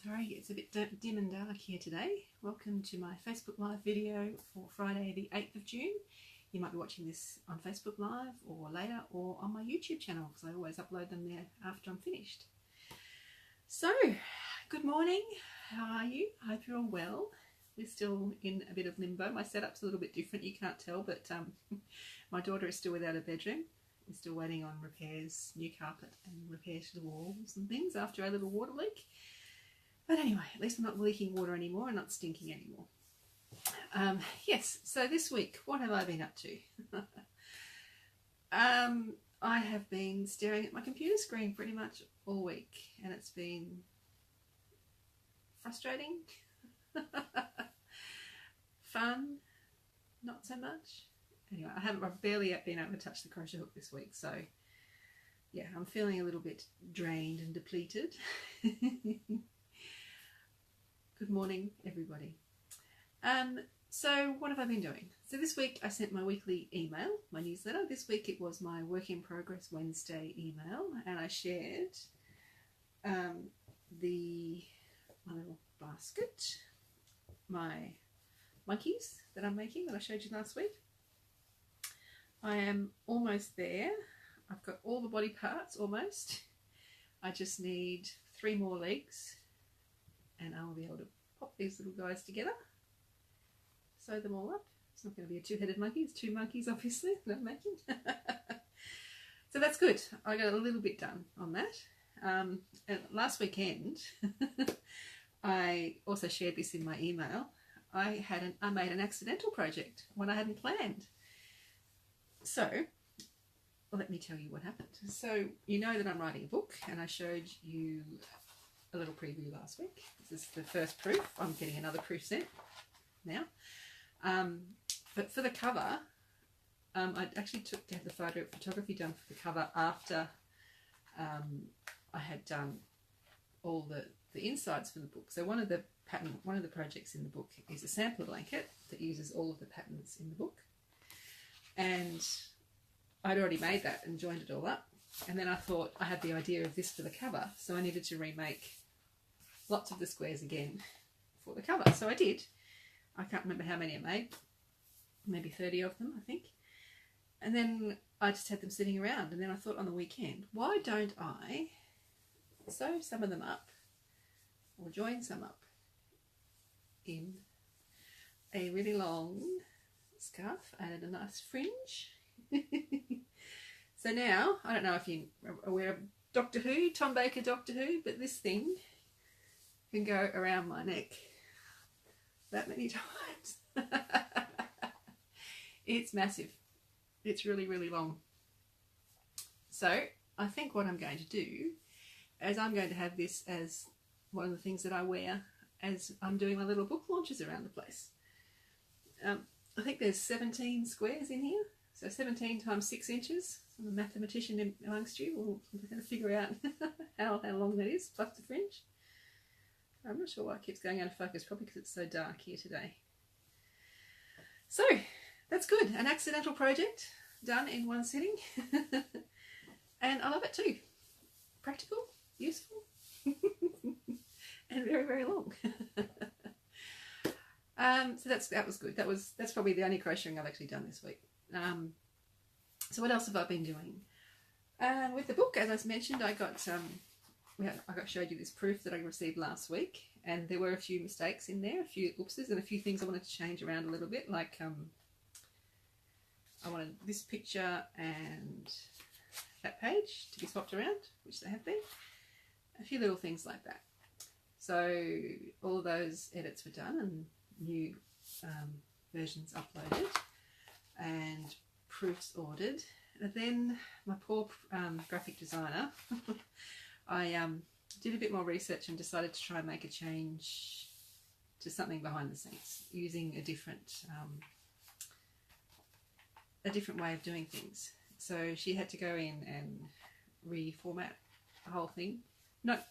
Sorry, it's a bit dim and dark here today. Welcome to my Facebook Live video for Friday the 8th of June. You might be watching this on Facebook Live or later or on my YouTube channel because I always upload them there after I'm finished. So, good morning. How are you? I hope you're all well. We're still in a bit of limbo. My setup's a little bit different, you can't tell, but my daughter is still without a bedroom. We're still waiting on repairs, new carpet and repairs to the walls and things after our little water leak. But anyway, at least I'm not leaking water anymore and not stinking anymore. Yes, so this week, what have I been up to? I have been staring at my computer screen pretty much all week, and it's been frustrating, fun, not so much. Anyway, I've barely been able to touch the crochet hook this week, so yeah, I'm feeling a little bit drained and depleted. Good morning, everybody. So what have I been doing? So this week I sent my weekly email, my newsletter. This week it was my Work in Progress Wednesday email, and I shared my little basket, my monkeys that I'm making that I showed you last week. I am almost there. I've got all the body parts almost. I just need 3 more legs and I'll be able to pop these little guys together, sew them all up. It's not going to be a 2-headed monkey, it's 2 monkeys obviously that I'm making. So that's good. I got a little bit done on that. And last weekend, I also shared this in my email. I made an accidental project, one I hadn't planned. So let me tell you what happened. So you know that I'm writing a book, and I showed you a little preview last week. This is the first proof. I'm getting another proof sent now. But for the cover, I actually had the photography done for the cover after I had done all the insides for the book. So one of the projects in the book is a sampler blanket that uses all of the patterns in the book. And I'd already made that and joined it all up. And then I thought I had the idea of this for the cover, so I needed to remake lots of the squares again for the cover. So I did. I can't remember how many I made, maybe 30 of them, I think. And then I just had them sitting around, and then I thought on the weekend, why don't I sew some of them up or join some up in a really long scarf, added a nice fringe. So now, I don't know if you are aware of Doctor Who, Tom Baker Doctor Who, but this thing can go around my neck that many times. It's massive. It's really, really long. So I think what I'm going to do is I'm going to have this as one of the things that I wear as I'm doing my little book launches around the place. I think there's 17 squares in here, so 17 times 6 inches. I'm a mathematician amongst you. We're going to figure out how long that is, plus the fringe. I'm not sure why it keeps going out of focus, probably because it's so dark here today. So, that's good. An accidental project done in one sitting. And I love it too. Practical, useful, and very, very long. So that was good. That's probably the only crocheting I've actually done this week. So what else have I been doing? With the book, as I mentioned, I showed you this proof that I received last week, and there were a few mistakes in there, a few oopses, and a few things I wanted to change around a little bit. Like I wanted this picture and that page to be swapped around, which they have been. A few little things like that. So all of those edits were done and new versions uploaded and proofs ordered. And then my poor graphic designer, I did a bit more research and decided to try and make a change to something behind the scenes using a different way of doing things. So she had to go in and reformat the whole thing. Not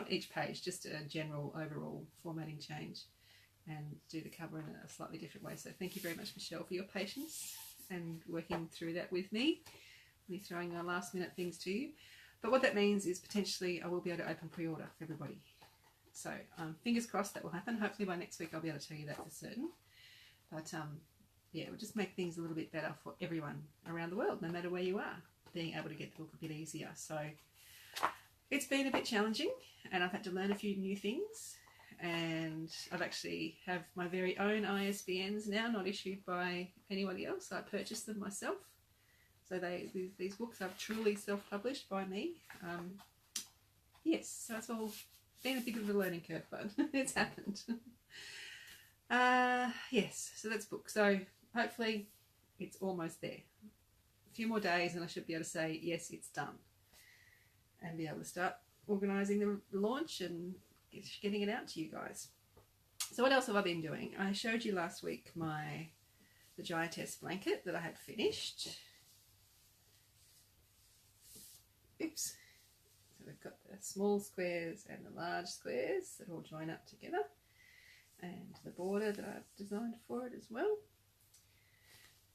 each page, just a general overall formatting change, and do the cover in a slightly different way. So thank you very much, Michelle, for your patience and working through that with me throwing last minute things to you. But what that means is potentially I will be able to open pre-order for everybody So fingers crossed that will happen. Hopefully by next week I'll be able to tell you that for certain. But yeah, it will just make things a little bit better for everyone around the world, no matter where you are, being able to get the book a bit easier. So it's been a bit challenging, and I've had to learn a few new things, and I've actually have my very own ISBNs now, not issued by anybody else. I purchased them myself. So these books are truly self-published by me. Yes, so it's all been a bit of a learning curve, but it's happened. Yes, so that's book. So hopefully it's almost there. A few more days and I should be able to say, yes, it's done. And be able to start organising the launch and getting it out to you guys. So what else have I been doing? I showed you last week the giantess blanket that I had finished. Oops. So we've got the small squares and the large squares that all join up together, and the border that I've designed for it as well.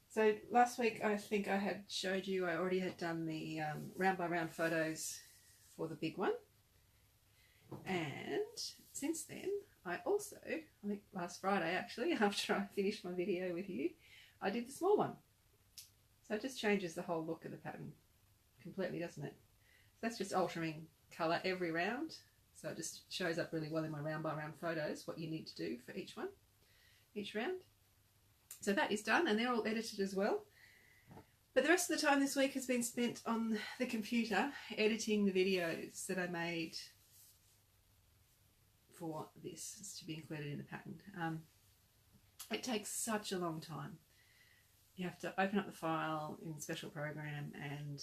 So last week I think I had showed you I already had done the round by round photos for the big one, and since then I also, I think last Friday actually, after I finished my video with you, I did the small one. So it just changes the whole look of the pattern completely, doesn't it? So that's just altering colour every round, so it just shows up really well in my round by round photos what you need to do for each round. So that is done, and they're all edited as well. But the rest of the time this week has been spent on the computer editing the videos that I made for this to be included in the pattern. It takes such a long time. You have to open up the file in a special program, and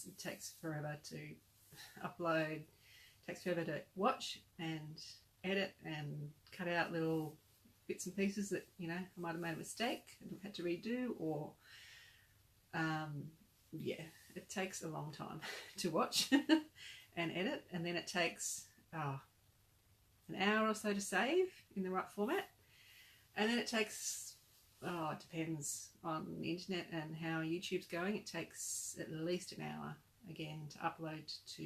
it takes forever to upload, it takes forever to watch and edit and cut out little bits and pieces that, you know, I might have made a mistake and had to redo, or yeah, it takes a long time to watch and edit, and then it takes an hour or so to save in the right format, and then it takes it depends on the internet and how YouTube's going. It takes at least an hour again to upload to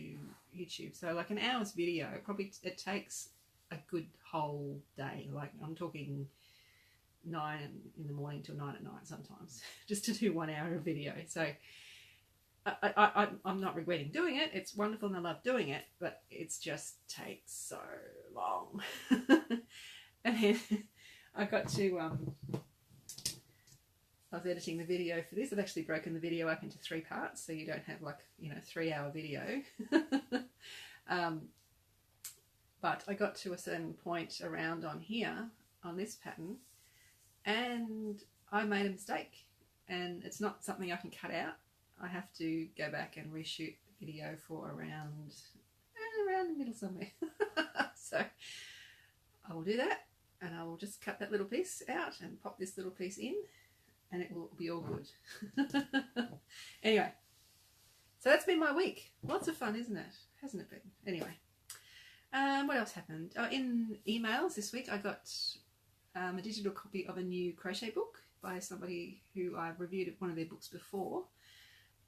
YouTube. So like an hour's video, it takes a good whole day. Like I'm talking 9 in the morning till 9 at night sometimes, just to do 1 hour of video. So I'm not regretting doing it. It's wonderful and I love doing it, but it's just takes so long. And then I got to I was editing the video for this. I've actually broken the video up into 3 parts, so you don't have like, you know, 3-hour video. But I got to a certain point around on here, on this pattern, and I made a mistake, and it's not something I can cut out. I have to go back and reshoot the video for around the middle somewhere. So I will do that, and I will just cut that little piece out and pop this little piece in, and it will be all good. Anyway, so that's been my week. Lots of fun, isn't it? Hasn't it been? Anyway, what else happened? In emails this week, I got a digital copy of a new crochet book by somebody who I've reviewed one of their books before.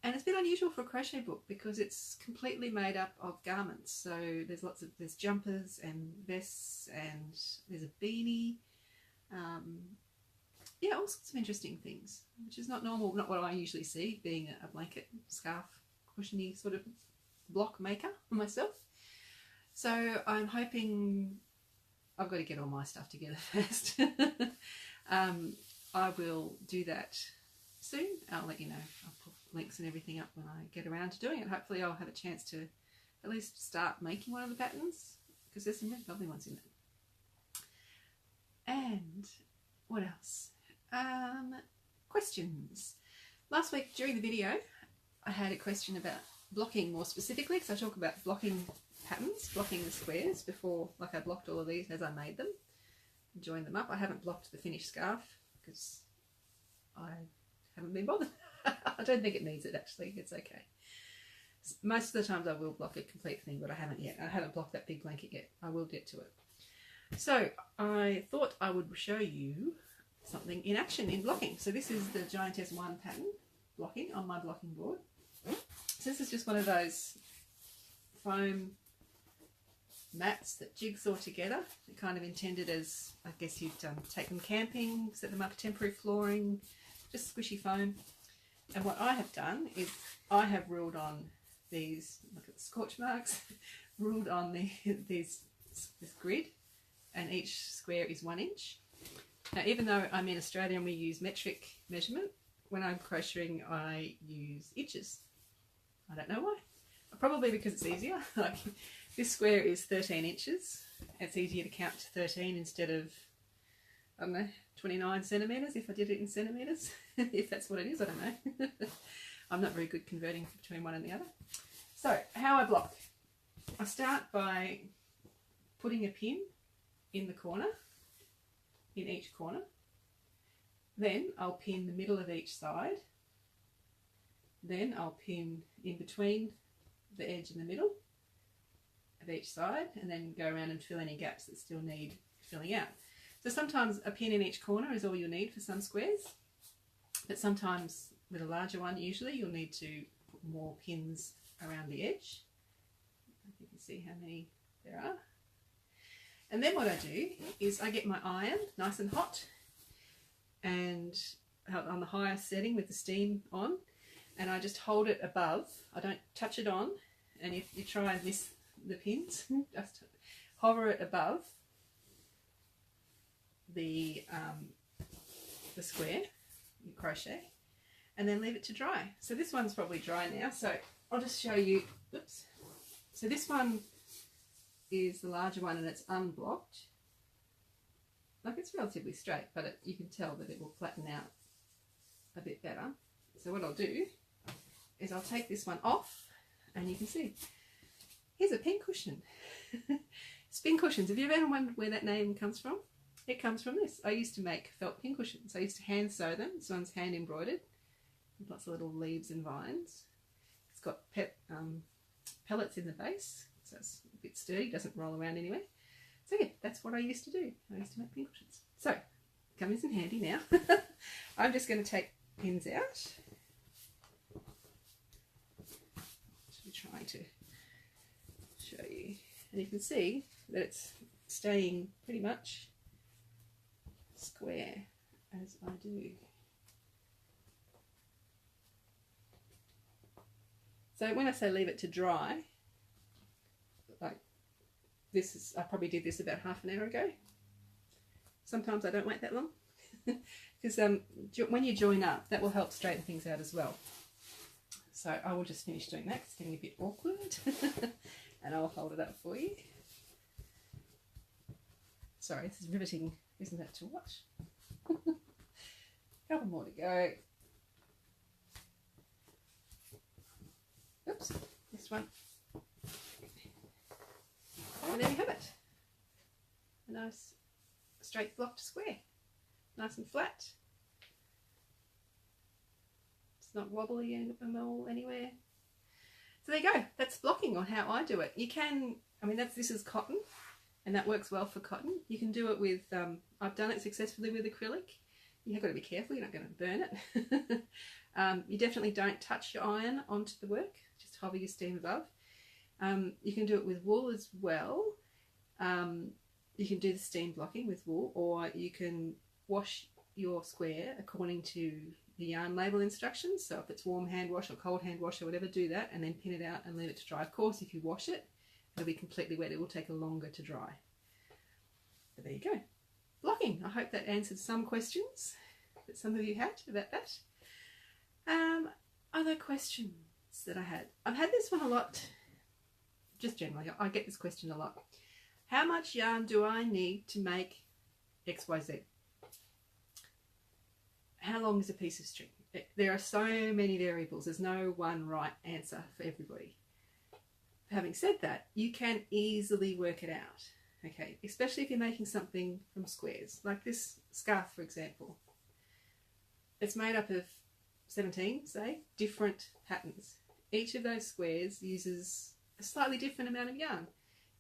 And it's been unusual for a crochet book because it's completely made up of garments. So there's jumpers and vests, and there's a beanie. Yeah, all sorts of interesting things, which is not normal, not what I usually see, being a blanket, scarf, cushiony sort of block maker for myself. So I'm hoping, I've got to get all my stuff together first. I will do that soon. I'll let you know. I'll put links and everything up when I get around to doing it. Hopefully I'll have a chance to at least start making one of the patterns, because there's some really lovely ones in it. And what else? Questions. Last week during the video I had a question about blocking more specifically, because I talk about blocking patterns, blocking the squares before, like I blocked all of these as I made them and joined them up. I haven't blocked the finished scarf because I haven't been bothered. I don't think it needs it actually, it's okay. Most of the times I will block a complete thing, but I haven't yet. I haven't blocked that big blanket yet. I will get to it. So I thought I would show you something in action in blocking. So this is the Giantess 1 pattern blocking on my blocking board. So this is just one of those foam mats that jigsaw together. They're kind of intended as, I guess you'd take them camping, set them up temporary flooring, just squishy foam. And what I have done is I have ruled on these, look at the scorch marks, ruled on this grid, and each square is 1 inch. Now, even though I'm in Australia and we use metric measurement, when I'm crocheting I use inches. I don't know why. Probably because it's easier. Like this square is 13 inches. It's easier to count to 13 instead of, I don't know, 29 centimetres if I did it in centimetres. If that's what it is, I don't know. I'm not very good converting between one and the other. So, how I block. I start by putting a pin in the corner, in each corner. Then I'll pin the middle of each side. Then I'll pin in between the edge and the middle of each side, and then go around and fill any gaps that still need filling out. So sometimes a pin in each corner is all you'll need for some squares, but sometimes with a larger one usually you'll need to put more pins around the edge. You can see how many there are. And then what I do is I get my iron nice and hot and on the highest setting with the steam on, and I just hold it above. I don't touch it on, and if you try and miss the pins, just hover it above the square, you crochet, and then leave it to dry. So this one's probably dry now, so I'll just show you. Oops. So this one is the larger one and it's unblocked. Like it's relatively straight, but you can tell that it will flatten out a bit better. So what I'll do is I'll take this one off, and you can see here's a pin cushion. Spin cushions. Have you ever wondered where that name comes from? It comes from this. I used to make felt pin cushions. I used to hand sew them. This one's hand embroidered with lots of little leaves and vines. It's got pellets in the base, so it's a bit sturdy, doesn't roll around anywhere. So yeah, that's what I used to do. I used to make pin cushions. So, comes in handy now. I'm just going to take pins out. I'm trying to show you. And you can see that it's staying pretty much square as I do. So when I say leave it to dry, like this is, I probably did this about half an hour ago. Sometimes I don't wait that long because when you join up, that will help straighten things out as well. So I will just finish doing that. It's getting a bit awkward and I'll hold it up for you. Sorry, this is riveting, isn't it, to watch? Couple more to go. Oops, this one. And there we have it. A nice straight blocked square. Nice and flat. It's not wobbly anywhere. So there you go. That's blocking on how I do it. You can, I mean, this is cotton, and that works well for cotton. You can do it with, I've done it successfully with acrylic. You've got to be careful, you're not going to burn it. You definitely don't touch your iron onto the work, just hover your steam above. You can do it with wool as well. You can do the steam blocking with wool, or you can wash your square according to the yarn label instructions. So if it's warm hand wash or cold hand wash or whatever, do that and then pin it out and leave it to dry. Of course, if you wash it, it'll be completely wet. It will take longer to dry. But there you go. Blocking. I hope that answered some questions that some of you had about that. Other questions that I had. I've had this one a lot, just generally. I get this question a lot. How much yarn do I need to make XYZ? How long is a piece of string? There are so many variables. There's no one right answer for everybody. Having said that, you can easily work it out. Okay, especially if you're making something from squares, like this scarf, for example. It's made up of 17, say, different patterns. Each of those squares uses a slightly different amount of yarn.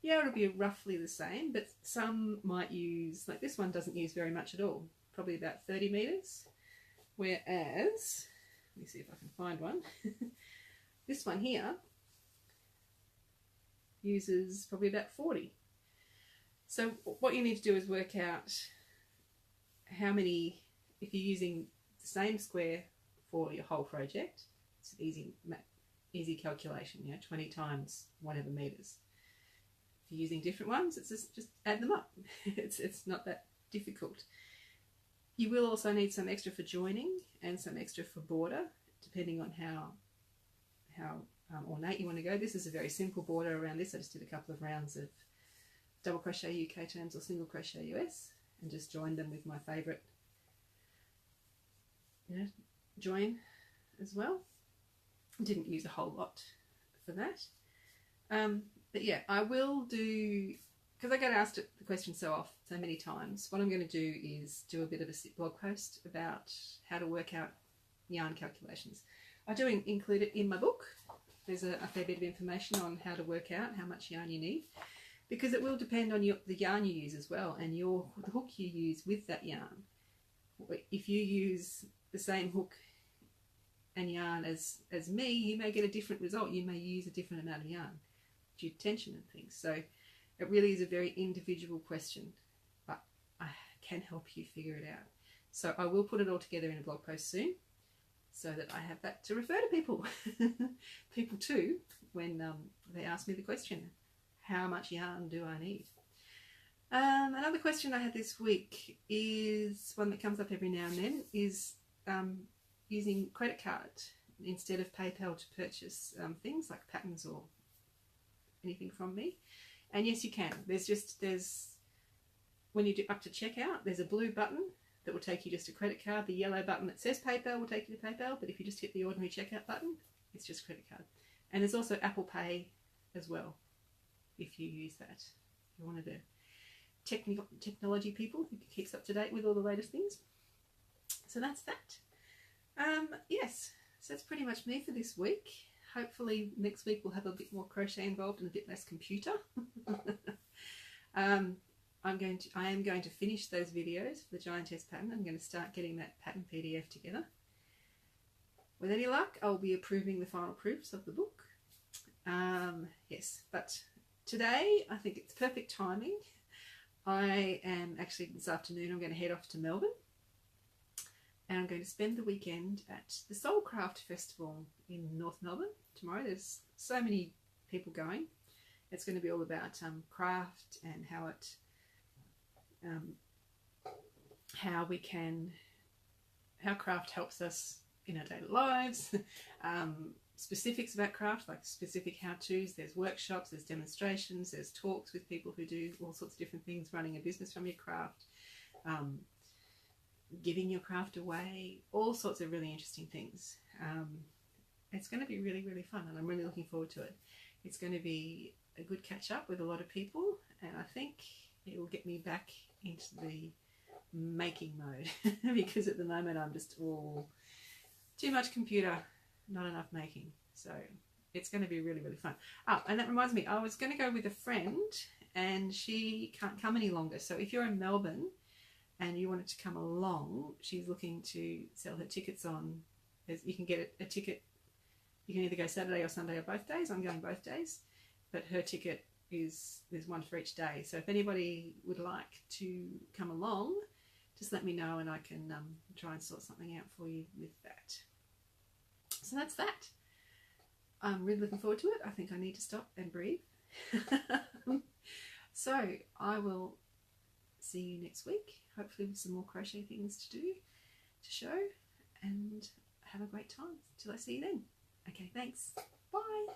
Yeah, it'll be roughly the same, but some might use, like this one doesn't use very much at all, probably about 30 meters. Whereas, let me see if I can find one. This one here uses probably about 40. So what you need to do is work out how many, if you're using the same square for your whole project, it's an easy calculation, 20 times whatever meters. If you're using different ones, it's just add them up. It's not that difficult. You will also need some extra for joining and some extra for border, depending on how ornate you want to go. This is a very simple border around this. I just did a couple of rounds of double crochet UK turns or single crochet US and just joined them with my favourite join as well. Didn't use a whole lot for that. But yeah, I will do, because I get asked the question so many times, what I'm going to do is do a bit of a blog post about how to work out yarn calculations. I do include it in my book. There's a fair bit of information on how to work out how much yarn you need, because it will depend on the yarn you use as well, and the hook you use with that yarn. If you use the same hook and yarn as me, you may get a different result. You may use a different amount of yarn due to tension and things. So it really is a very individual question, but I can help you figure it out. So I will put it all together in a blog post soon, so that I have that to refer to people to when they ask me the question, how much yarn do I need? Another question I had this week is one that comes up every now and then, is using credit card instead of PayPal to purchase things like patterns or anything from me. And yes, you can. There's when you do up to checkout, there's a blue button that will take you just to credit card. The yellow button that says PayPal will take you to PayPal, but if you just hit the ordinary checkout button, it's just credit card. And there's also Apple Pay as well, if you use that. If you're one of the technology people who keeps up to date with all the latest things. So that's that. Yes, so that's pretty much me for this week. Hopefully next week we'll have a bit more crochet involved and a bit less computer. I am going to finish those videos for the Giantess pattern. I'm going to start getting that pattern PDF together. With any luck, I'll be approving the final proofs of the book. Yes, but today I think it's perfect timing. I am actually, this afternoon, I'm going to head off to Melbourne, and I'm going to spend the weekend at the Soul Craft Festival in North Melbourne tomorrow. There's so many people going. It's going to be all about craft and how craft helps us in our daily lives. Specifics about craft, like specific how-tos. There's workshops, there's demonstrations, there's talks with people who do all sorts of different things, running a business from your craft, giving your craft away, all sorts of really interesting things. It's going to be really, really fun, and I'm really looking forward to it. It's going to be a good catch-up with a lot of people, and I think it will get me back into the making mode because at the moment I'm just all too much computer, not enough making. So it's going to be really, really fun. Oh, and that reminds me, I was going to go with a friend and she can't come any longer. So if you're in Melbourne and you wanted to come along, she's looking to sell her tickets on, you can get a ticket, you can either go Saturday or Sunday or both days. I'm going both days, but her ticket there's one for each day. So if anybody would like to come along, just let me know and I can try and sort something out for you with that. So that's that. I'm really looking forward to it. I think I need to stop and breathe. So I will see you next week, hopefully with some more crochet things to do, to show, and have a great time. Till I see you then. Okay, thanks. Bye.